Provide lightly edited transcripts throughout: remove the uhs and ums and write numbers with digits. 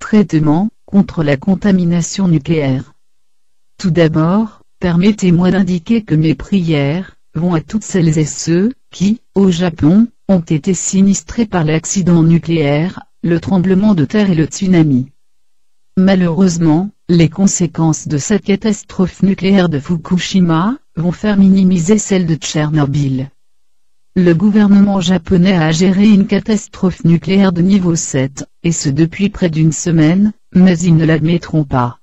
Traitement contre la contamination nucléaire. Tout d'abord, permettez-moi d'indiquer que mes prières vont à toutes celles et ceux qui, au Japon, ont été sinistrés par l'accident nucléaire, le tremblement de terre et le tsunami. Malheureusement, les conséquences de cette catastrophe nucléaire de Fukushima vont faire minimiser celle de Tchernobyl. Le gouvernement japonais a géré une catastrophe nucléaire de niveau 7, et ce depuis près d'une semaine, mais ils ne l'admettront pas.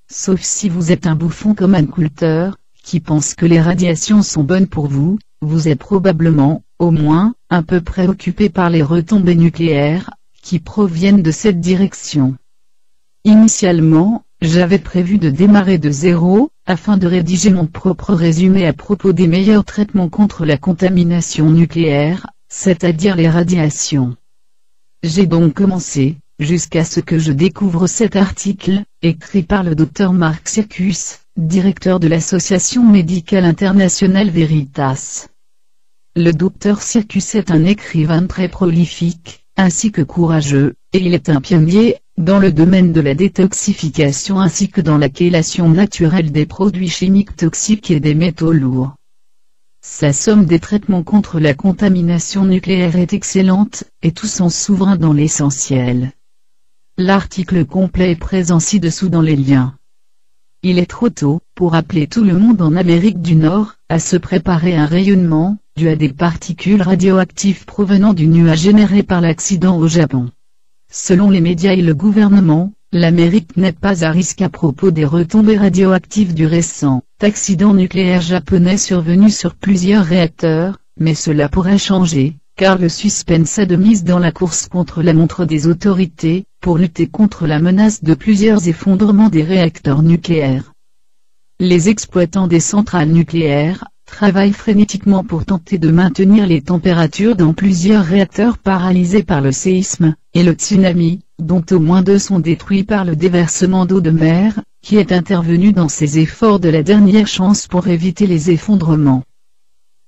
Sauf si vous êtes un bouffon comme Ann Coulter, qui pense que les radiations sont bonnes pour vous, vous êtes probablement, au moins, un peu préoccupé par les retombées nucléaires, qui proviennent de cette direction. Initialement, j'avais prévu de démarrer de zéro, afin de rédiger mon propre résumé à propos des meilleurs traitements contre la contamination nucléaire, c'est-à-dire les radiations. J'ai donc commencé, jusqu'à ce que je découvre cet article, écrit par le Dr Mark Sircus, directeur de l'Association médicale internationale Veritas. Le Dr Sircus est un écrivain très prolifique, ainsi que courageux, et il est un pionnier dans le domaine de la détoxification ainsi que dans la chélation naturelle des produits chimiques toxiques et des métaux lourds. Sa somme des traitements contre la contamination nucléaire est excellente, et tous sont souverains dans l'essentiel. L'article complet est présent ci-dessous dans les liens. Il est trop tôt pour appeler tout le monde en Amérique du Nord à se préparer à un rayonnement dû à des particules radioactives provenant du nuage généré par l'accident au Japon. Selon les médias et le gouvernement, l'Amérique n'est pas à risque à propos des retombées radioactives du récent accident nucléaire japonais survenu sur plusieurs réacteurs, mais cela pourrait changer, car le suspense a de mise dans la course contre la montre des autorités, pour lutter contre la menace de plusieurs effondrements des réacteurs nucléaires. Les exploitants des centrales nucléaires travaillent frénétiquement pour tenter de maintenir les températures dans plusieurs réacteurs paralysés par le séisme et le tsunami, dont au moins 2 sont détruits par le déversement d'eau de mer, qui est intervenu dans ces efforts de la dernière chance pour éviter les effondrements.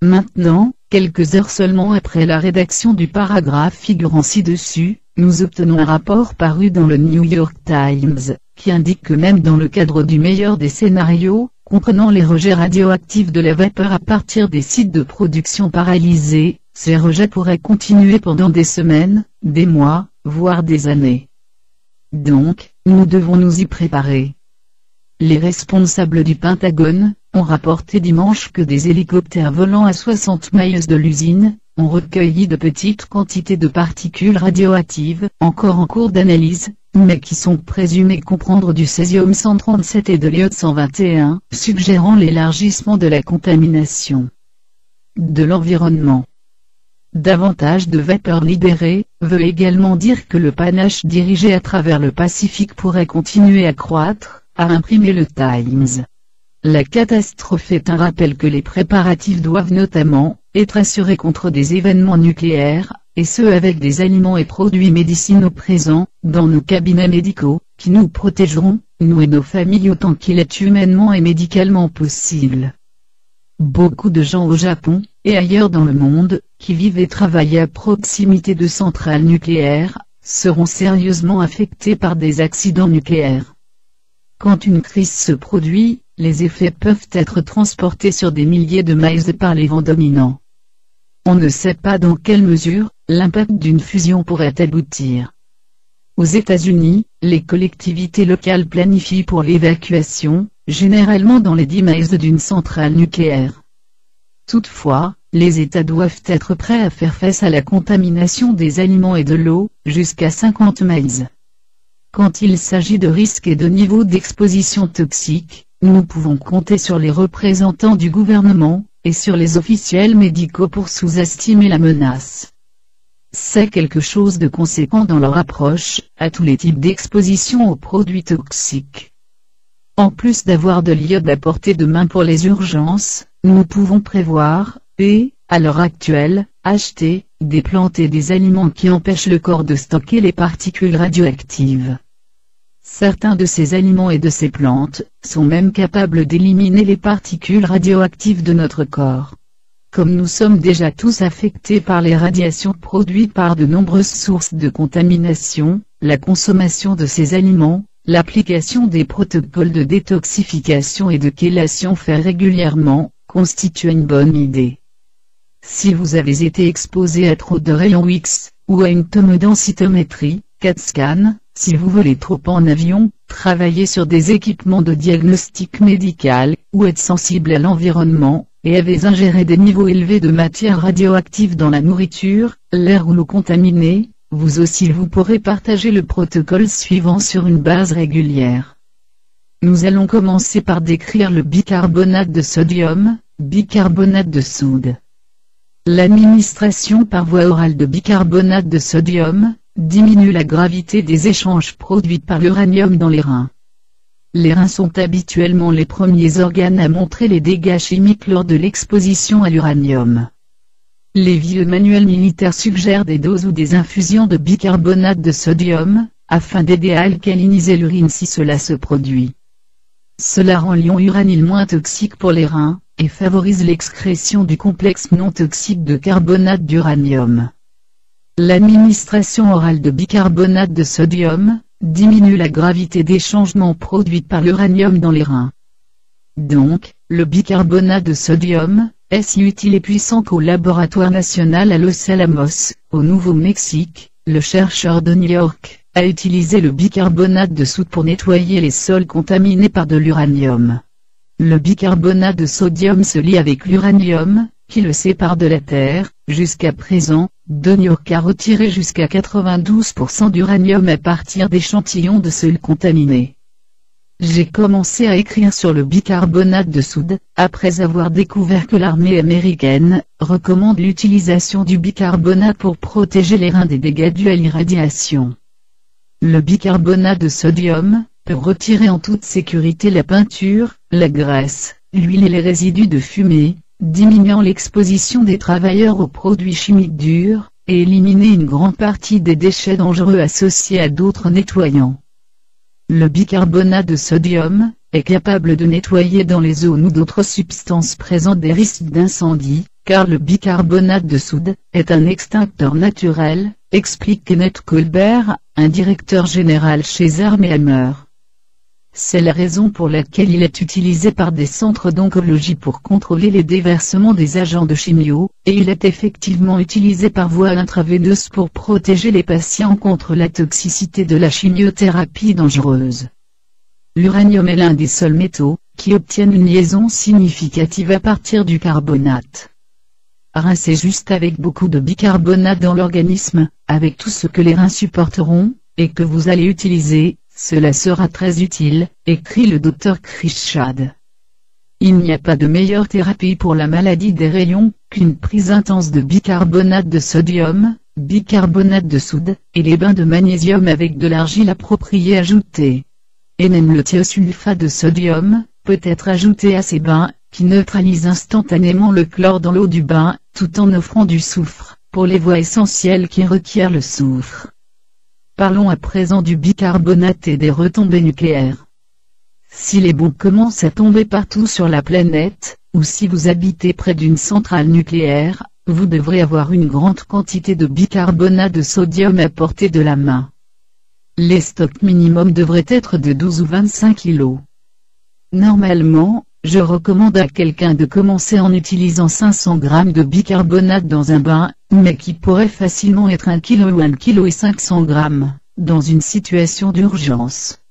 Maintenant, quelques heures seulement après la rédaction du paragraphe figurant ci-dessus, nous obtenons un rapport paru dans le New York Times, qui indique que même dans le cadre du meilleur des scénarios, comprenant les rejets radioactifs de la vapeur à partir des sites de production paralysés, ces rejets pourraient continuer pendant des semaines, des mois, voire des années. Donc, nous devons nous y préparer. Les responsables du Pentagone ont rapporté dimanche que des hélicoptères volant à 60 miles de l'usine ont recueilli de petites quantités de particules radioactives, encore en cours d'analyse, mais qui sont présumées comprendre du césium-137 et de l'iode-121, suggérant l'élargissement de la contamination de l'environnement. Davantage de vapeur libérée veut également dire que le panache dirigé à travers le Pacifique pourrait continuer à croître, a imprimé le Times. La catastrophe est un rappel que les préparatifs doivent notamment être assurés contre des événements nucléaires, et ce avec des aliments et produits médicinaux présents dans nos cabinets médicaux, qui nous protégeront, nous et nos familles autant qu'il est humainement et médicalement possible. Beaucoup de gens au Japon, et ailleurs dans le monde, qui vivent et travaillent à proximité de centrales nucléaires, seront sérieusement affectés par des accidents nucléaires. Quand une crise se produit, les effets peuvent être transportés sur des milliers de miles par les vents dominants. On ne sait pas dans quelle mesure l'impact d'une fusion pourrait aboutir. Aux États-Unis, les collectivités locales planifient pour l'évacuation, généralement dans les 10 miles d'une centrale nucléaire. Toutefois, les États doivent être prêts à faire face à la contamination des aliments et de l'eau, jusqu'à 50 miles. Quand il s'agit de risques et de niveaux d'exposition toxique, nous pouvons compter sur les représentants du gouvernement, et sur les officiels médicaux pour sous-estimer la menace. C'est quelque chose de conséquent dans leur approche, à tous les types d'exposition aux produits toxiques. En plus d'avoir de l'iode à portée de main pour les urgences, nous pouvons prévoir, et, à l'heure actuelle, acheter, des plantes et des aliments qui empêchent le corps de stocker les particules radioactives. Certains de ces aliments et de ces plantes sont même capables d'éliminer les particules radioactives de notre corps. Comme nous sommes déjà tous affectés par les radiations produites par de nombreuses sources de contamination, la consommation de ces aliments, l'application des protocoles de détoxification et de chélation faits régulièrement, constitue une bonne idée. Si vous avez été exposé à trop de rayons X, ou à une tomodensitométrie, CAT scan, si vous volez trop en avion, travaillez sur des équipements de diagnostic médical, ou êtes sensible à l'environnement, et avez ingéré des niveaux élevés de matières radioactives dans la nourriture, l'air ou l'eau contaminée, vous aussi vous pourrez partager le protocole suivant sur une base régulière. Nous allons commencer par décrire le bicarbonate de sodium, bicarbonate de soude. L'administration par voie orale de bicarbonate de sodium diminue la gravité des échanges produits par l'uranium dans les reins. Les reins sont habituellement les premiers organes à montrer les dégâts chimiques lors de l'exposition à l'uranium. Les vieux manuels militaires suggèrent des doses ou des infusions de bicarbonate de sodium, afin d'aider à alcaliniser l'urine si cela se produit. Cela rend l'ion uranyle moins toxique pour les reins, et favorise l'excrétion du complexe non toxique de carbonate d'uranium. L'administration orale de bicarbonate de sodium diminue la gravité des changements produits par l'uranium dans les reins. Donc, le bicarbonate de sodium est si utile et puissant qu'au laboratoire national à Los Alamos, au Nouveau-Mexique, le chercheur de New York a utilisé le bicarbonate de soude pour nettoyer les sols contaminés par de l'uranium. Le bicarbonate de sodium se lie avec l'uranium, qui le sépare de la Terre. Jusqu'à présent, de New York a retiré jusqu'à 92% d'uranium à partir d'échantillons de sols contaminés. J'ai commencé à écrire sur le bicarbonate de soude, après avoir découvert que l'armée américaine recommande l'utilisation du bicarbonate pour protéger les reins des dégâts dus à l'irradiation. Le bicarbonate de sodium peut retirer en toute sécurité la peinture, la graisse, l'huile et les résidus de fumée, diminuant l'exposition des travailleurs aux produits chimiques durs, et éliminer une grande partie des déchets dangereux associés à d'autres nettoyants. Le bicarbonate de sodium est capable de nettoyer dans les zones ou d'autres substances présentes des risques d'incendie, car le bicarbonate de soude est un extincteur naturel, explique Kenneth Colbert, un directeur général chez Arm & Hammer. C'est la raison pour laquelle il est utilisé par des centres d'oncologie pour contrôler les déversements des agents de chimio, et il est effectivement utilisé par voie intraveineuse pour protéger les patients contre la toxicité de la chimiothérapie dangereuse. L'uranium est l'un des seuls métaux qui obtiennent une liaison significative à partir du carbonate. Rincez juste avec beaucoup de bicarbonate dans l'organisme, avec tout ce que les reins supporteront, et que vous allez utiliser. Cela sera très utile, écrit le Dr Chris Schad. Il n'y a pas de meilleure thérapie pour la maladie des rayons qu'une prise intense de bicarbonate de sodium, bicarbonate de soude, et les bains de magnésium avec de l'argile appropriée ajoutée. Et même le thiosulfate de sodium peut être ajouté à ces bains, qui neutralise instantanément le chlore dans l'eau du bain, tout en offrant du soufre, pour les voies essentielles qui requièrent le soufre. Parlons à présent du bicarbonate et des retombées nucléaires. Si les bombes commencent à tomber partout sur la planète, ou si vous habitez près d'une centrale nucléaire, vous devrez avoir une grande quantité de bicarbonate de sodium à portée de la main. Les stocks minimums devraient être de 12 ou 25 kg. Normalement, je recommande à quelqu'un de commencer en utilisant 500 g de bicarbonate dans un bain, mais qui pourrait facilement être 1 kg ou 1 kg et 500 g, dans une situation d'urgence.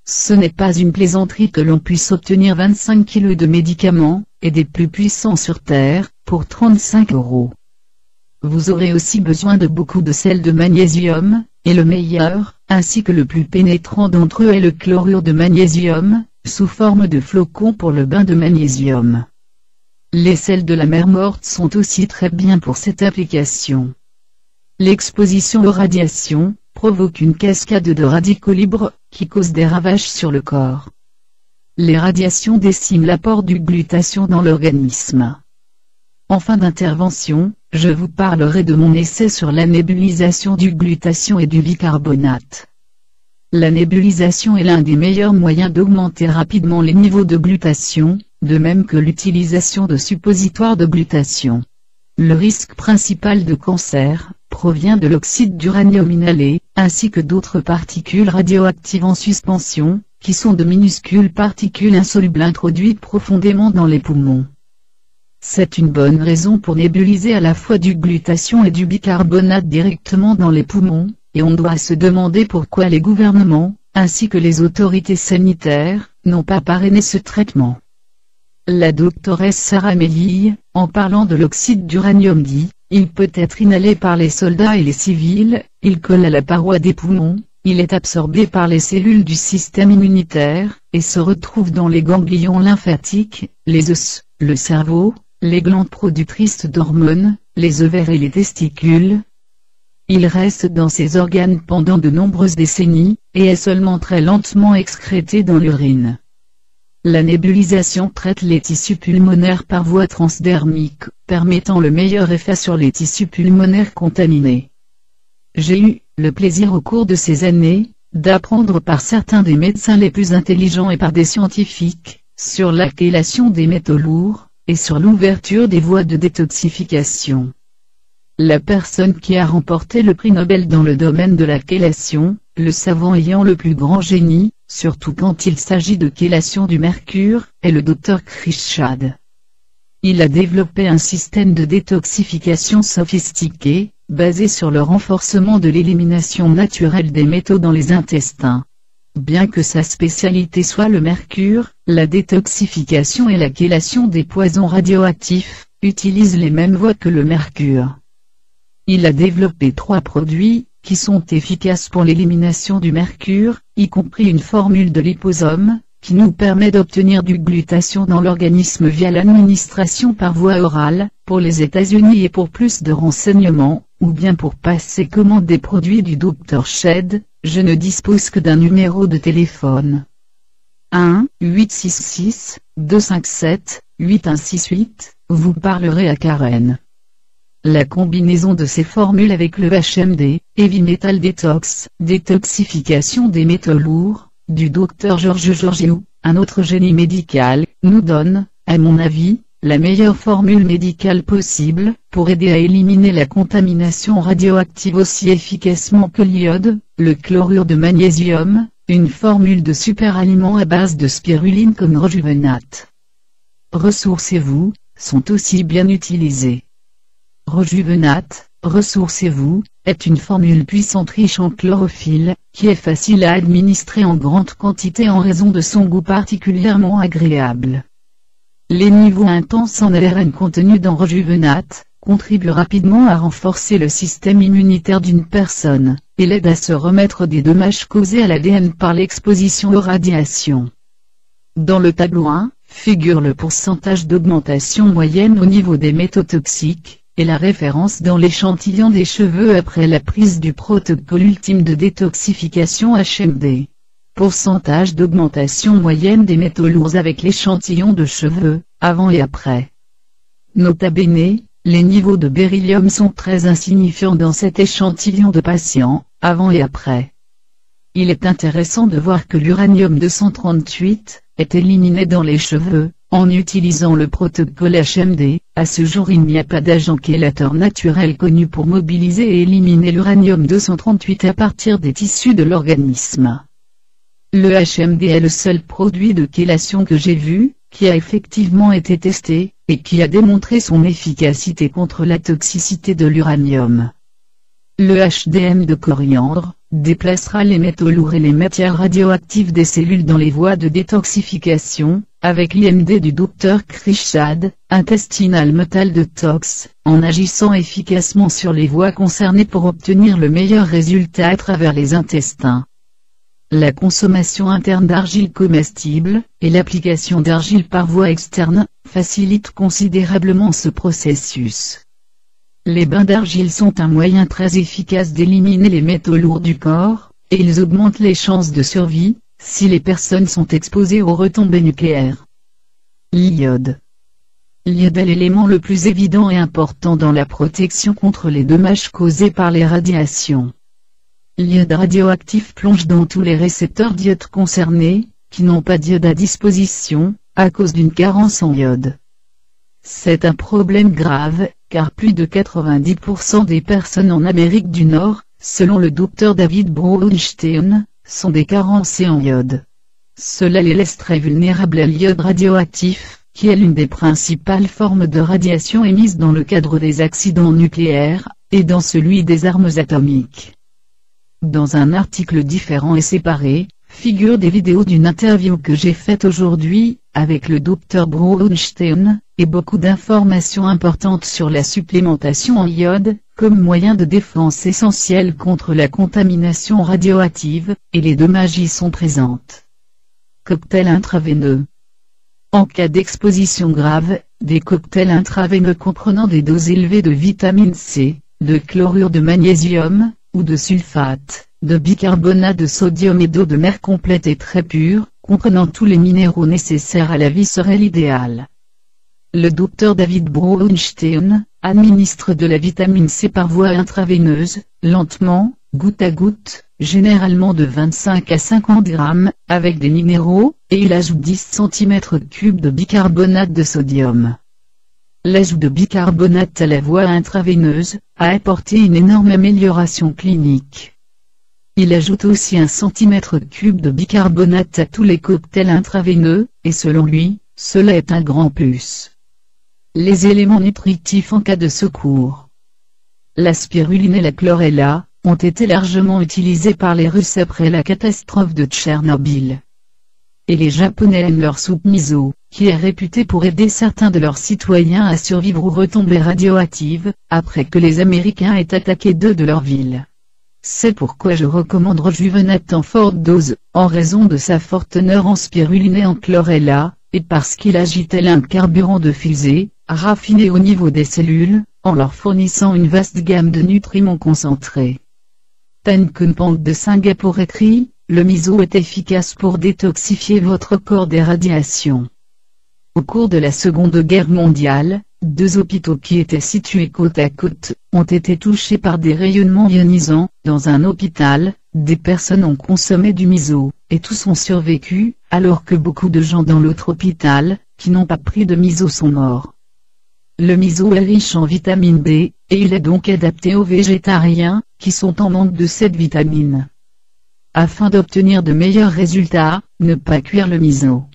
Ce n'est pas une plaisanterie que l'on puisse obtenir 25 kg de médicaments, et des plus puissants sur Terre, pour 35 €. Vous aurez aussi besoin de beaucoup de sel de magnésium, et le meilleur, ainsi que le plus pénétrant d'entre eux est le chlorure de magnésium, sous forme de flocons pour le bain de magnésium. Les sels de la mer morte sont aussi très bien pour cette application. L'exposition aux radiations provoque une cascade de radicaux libres, qui cause des ravages sur le corps. Les radiations déciment l'apport du glutathion dans l'organisme. En fin d'intervention, je vous parlerai de mon essai sur la nébulisation du glutathion et du bicarbonate. La nébulisation est l'un des meilleurs moyens d'augmenter rapidement les niveaux de glutathion, de même que l'utilisation de suppositoires de glutathion. Le risque principal de cancer provient de l'oxyde d'uranium inhalé, ainsi que d'autres particules radioactives en suspension, qui sont de minuscules particules insolubles introduites profondément dans les poumons. C'est une bonne raison pour nébuliser à la fois du glutathion et du bicarbonate directement dans les poumons, et on doit se demander pourquoi les gouvernements, ainsi que les autorités sanitaires, n'ont pas parrainé ce traitement. La doctoresse Sarah Meili, en parlant de l'oxyde d'uranium dit, il peut être inhalé par les soldats et les civils, il colle à la paroi des poumons, il est absorbé par les cellules du système immunitaire, et se retrouve dans les ganglions lymphatiques, les os, le cerveau, les glandes productrices d'hormones, les ovaires et les testicules. Il reste dans ces organes pendant de nombreuses décennies, et est seulement très lentement excrété dans l'urine. La nébulisation traite les tissus pulmonaires par voie transdermique, permettant le meilleur effet sur les tissus pulmonaires contaminés. J'ai eu le plaisir au cours de ces années, d'apprendre par certains des médecins les plus intelligents et par des scientifiques, sur la chélation des métaux lourds, et sur l'ouverture des voies de détoxification. La personne qui a remporté le prix Nobel dans le domaine de la chélation, le savant ayant le plus grand génie, surtout quand il s'agit de chélation du mercure, est le Dr Chris Schad. Il a développé un système de détoxification sophistiqué, basé sur le renforcement de l'élimination naturelle des métaux dans les intestins. Bien que sa spécialité soit le mercure, la détoxification et la chélation des poisons radioactifs utilisent les mêmes voies que le mercure. Il a développé 3 produits, qui sont efficaces pour l'élimination du mercure, y compris une formule de liposome, qui nous permet d'obtenir du glutathion dans l'organisme via l'administration par voie orale, pour les États-Unis et pour plus de renseignements, ou bien pour passer commande des produits du Dr Schad, je ne dispose que d'un numéro de téléphone. 1-866-257-8168, vous parlerez à Karen. La combinaison de ces formules avec le HMD, Heavy Metal Detox, détoxification des métaux lourds, du Dr George Georgiou, un autre génie médical, nous donne, à mon avis, la meilleure formule médicale possible, pour aider à éliminer la contamination radioactive aussi efficacement que l'iode, le chlorure de magnésium, une formule de super-aliment à base de spiruline comme Rejuvenate. Ressourcez-vous, sont aussi bien utilisés. Rejuvenate, ressourcez-vous, est une formule puissante riche en chlorophylle, qui est facile à administrer en grande quantité en raison de son goût particulièrement agréable. Les niveaux intenses en ARN contenus dans Rejuvenate, contribuent rapidement à renforcer le système immunitaire d'une personne, et l'aident à se remettre des dommages causés à l'ADN par l'exposition aux radiations. Dans le tableau 1, figure le pourcentage d'augmentation moyenne au niveau des métaux toxiques, et la référence dans l'échantillon des cheveux après la prise du protocole ultime de détoxification HMD. Pourcentage d'augmentation moyenne des métaux lourds avec l'échantillon de cheveux, avant et après. Nota bene, les niveaux de beryllium sont très insignifiants dans cet échantillon de patients, avant et après. Il est intéressant de voir que l'uranium-238 est éliminé dans les cheveux, en utilisant le protocole HMD. À ce jour il n'y a pas d'agent chélateur naturel connu pour mobiliser et éliminer l'uranium-238 à partir des tissus de l'organisme. Le HMD est le seul produit de chélation que j'ai vu, qui a effectivement été testé, et qui a démontré son efficacité contre la toxicité de l'uranium. Le HDM de coriandre déplacera les métaux lourds et les matières radioactives des cellules dans les voies de détoxification, avec l'IMD du Dr Chris Schad, Intestinal Metal Detox, en agissant efficacement sur les voies concernées pour obtenir le meilleur résultat à travers les intestins. La consommation interne d'argile comestible, et l'application d'argile par voie externe, facilitent considérablement ce processus. Les bains d'argile sont un moyen très efficace d'éliminer les métaux lourds du corps, et ils augmentent les chances de survie, si les personnes sont exposées aux retombées nucléaires. L'iode. L'iode est l'élément le plus évident et important dans la protection contre les dommages causés par les radiations. L'iode radioactif plonge dans tous les récepteurs d'iode concernés, qui n'ont pas d'iode à disposition, à cause d'une carence en iode. C'est un problème grave, car plus de 90% des personnes en Amérique du Nord, selon le Dr David Brownstein, sont des carencées en iode. Cela les laisse très vulnérables à l'iode radioactif, qui est l'une des principales formes de radiation émises dans le cadre des accidents nucléaires, et dans celui des armes atomiques. Dans un article différent et séparé, figurent des vidéos d'une interview que j'ai faite aujourd'hui, avec le Dr Brownstein, et beaucoup d'informations importantes sur la supplémentation en iode, comme moyen de défense essentiel contre la contamination radioactive, et les dommages y sont présentes. Cocktail intraveineux. En cas d'exposition grave, des cocktails intraveineux comprenant des doses élevées de vitamine C, de chlorure de magnésium, ou de sulfate, de bicarbonate de sodium et d'eau de mer complète et très pure, comprenant tous les minéraux nécessaires à la vie serait l'idéal. Le Dr David Brownstein administre de la vitamine C par voie intraveineuse, lentement, goutte à goutte, généralement de 25 à 50 grammes, avec des minéraux, et il ajoute 10 cm3 de bicarbonate de sodium. L'ajout de bicarbonate à la voie intraveineuse a apporté une énorme amélioration clinique. Il ajoute aussi 1 cm3 de bicarbonate à tous les cocktails intraveineux, et selon lui, cela est un grand plus. Les éléments nutritifs en cas de secours. La spiruline et la chlorella ont été largement utilisés par les Russes après la catastrophe de Tchernobyl. Et les Japonais aiment leur soupe miso, qui est réputée pour aider certains de leurs citoyens à survivre aux retombées radioactives, après que les Américains aient attaqué 2 de leurs villes. C'est pourquoi je recommande Rejuvenate en forte dose, en raison de sa forte teneur en spiruline et en chlorella, et parce qu'il agit tel un carburant de fusée, raffiné au niveau des cellules, en leur fournissant une vaste gamme de nutriments concentrés. Tan Kunpang de Singapour écrit, le miso est efficace pour détoxifier votre corps des radiations. Au cours de la Seconde Guerre mondiale, 2 hôpitaux qui étaient situés côte à côte, ont été touchés par des rayonnements ionisants. Dans un hôpital, des personnes ont consommé du miso, et tous ont survécu, alors que beaucoup de gens dans l'autre hôpital, qui n'ont pas pris de miso sont morts. Le miso est riche en vitamine B, et il est donc adapté aux végétariens, qui sont en manque de cette vitamine. Afin d'obtenir de meilleurs résultats, ne pas cuire le miso.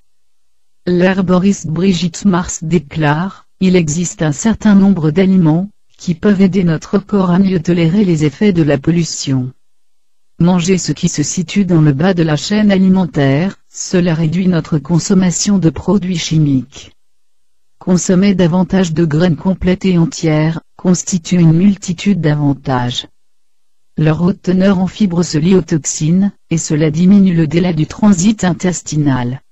L'herboriste Brigitte Mars déclare, il existe un certain nombre d'aliments, qui peuvent aider notre corps à mieux tolérer les effets de la pollution. Manger ce qui se situe dans le bas de la chaîne alimentaire, cela réduit notre consommation de produits chimiques. Consommer davantage de graines complètes et entières, constitue une multitude d'avantages. Leur haute teneur en fibres se lie aux toxines, et cela diminue le délai du transit intestinal.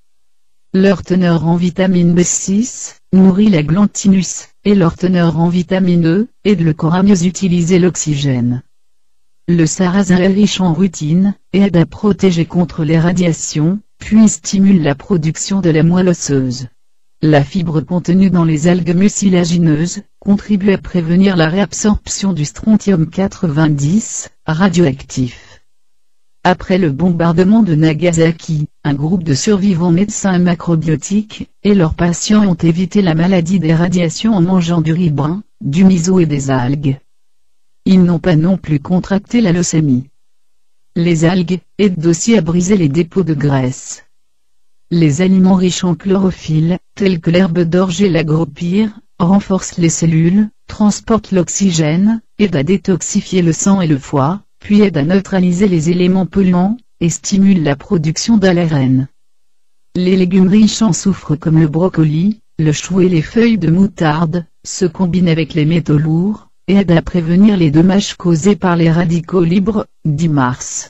Leur teneur en vitamine B6, nourrit la glande thymus, et leur teneur en vitamine E, aide le corps à mieux utiliser l'oxygène. Le sarrasin est riche en rutine, et aide à protéger contre les radiations, puis stimule la production de la moelle osseuse. La fibre contenue dans les algues mucilagineuses, contribue à prévenir la réabsorption du strontium 90, radioactif. Après le bombardement de Nagasaki, un groupe de survivants médecins macrobiotiques, et leurs patients ont évité la maladie des radiations en mangeant du riz brun, du miso et des algues. Ils n'ont pas non plus contracté la leucémie. Les algues aident aussi à briser les dépôts de graisse. Les aliments riches en chlorophylle, tels que l'herbe d'orge et l'agropyre, renforcent les cellules, transportent l'oxygène, aident à détoxifier le sang et le foie, puis aident à neutraliser les éléments polluants, et stimulent la production d'ALRN. Les légumes riches en soufre comme le brocoli, le chou et les feuilles de moutarde, se combinent avec les métaux lourds, et aident à prévenir les dommages causés par les radicaux libres, dit Mars.